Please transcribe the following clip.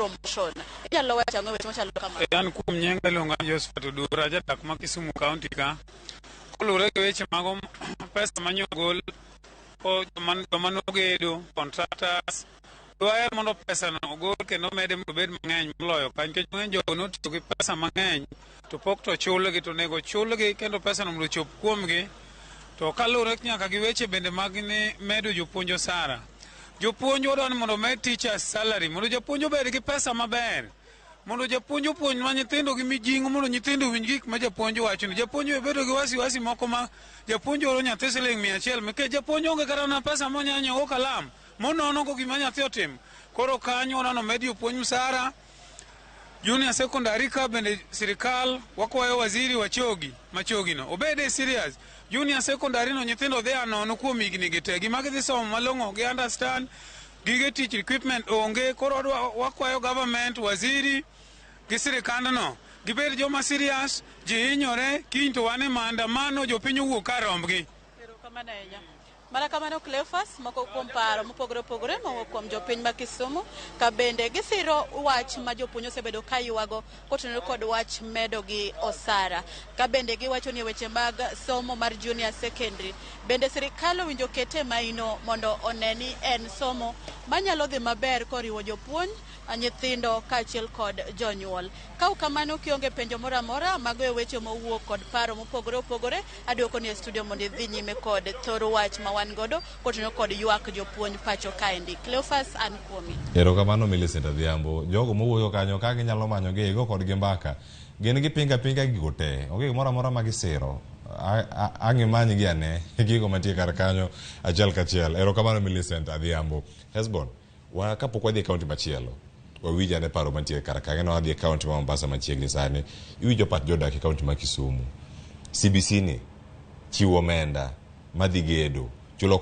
promotion. Inyalo wacho ang'o weche machalo kama? An kuom nyinga iluonga ni Josephat Odura, jadak ma Kisumu County ka. Kulure gi weche mag pesa manyogol joma nogedo, contractors. Dwar mondo pesa no ogol kendo mede obed mang'eny moloyo ka nikech ng'eny jogo notiyo gi pesa mang'eny to pok to chulgi to nego chulgi kendo pesa no mondo chop kuomgi. To kalure nyaka gi weche bende mag ni medo jopuonj osara. Jopuonj wadwa ni mondo med teachers salary mondo jopuonj obed gi pesa maber. Mondo japuonj opuonj ma nyithindo gi mijingo mondo nyithindo winj gik ma japuonj wacho ni japuonj bedo gi wasiwasi moko ma japuonj oro nyathi siling 100 nikech japuonj onge kata na pesa monyanyo go kalam monono go gima nyathi otim. Koro kanyo wadwano med jopuonj msara. Junior secondary ka bende sirikal wakwayo waziri Machogi no obede serious. Junior secondary no nyithindo dhi anono kuom higni gite gima gidhi somo malong'o gi understand gige teach equipment onge. Koro wakwayo government waziri gi sirikandno gibed joma serious. Ji hinyore kiny to wane maandamano jopiny owuok ka rombgi. Mana kamano Cleophas moko kuom paro mopogore mowuok kuom jopiny ma Kisumu ka bende gisiro wach ma jopuonj osebedo ka yuago kotenore kod wach medo gi osara. Ka bende giwacho ni weche mag somo mar junior secondary bende sirikal owinjo kete maino mondo oneni en somo manyalo dhi maber koriwo jopuonj, nyithindo kaachiel kod jonyuol. Ka kamano kionge penjo moro amora mago e weche mowuok kod paro mopogore aduoko ni e studio mondo idhi nyime kod thoro wach ma wan godo kotenore kod ywak jopuonj pacho kaendi. Cleophas an kuomi. Erokamano Millicent Adhiambo. Jogo mowuoyo kanyo ka ginyalo manyo gi go kod gi mbaka. Gin gi pinga gigo te. Onge gimoro amora ma gisiro. Ang'e manyi gi ane gigo mantie kar kanyo achiel kachiel. Erokamano Millicent Adhiambo. Hesbon, kapok wadhi e kaunti machielo. Wawinja ne paro mantie kar kanyo no wadhi e kaunti ma Mombasa machiegni sani. Iwinjo pat jodak e kaunti ma Kisumu. CBC ni chiwo omenda madhi gedo chulo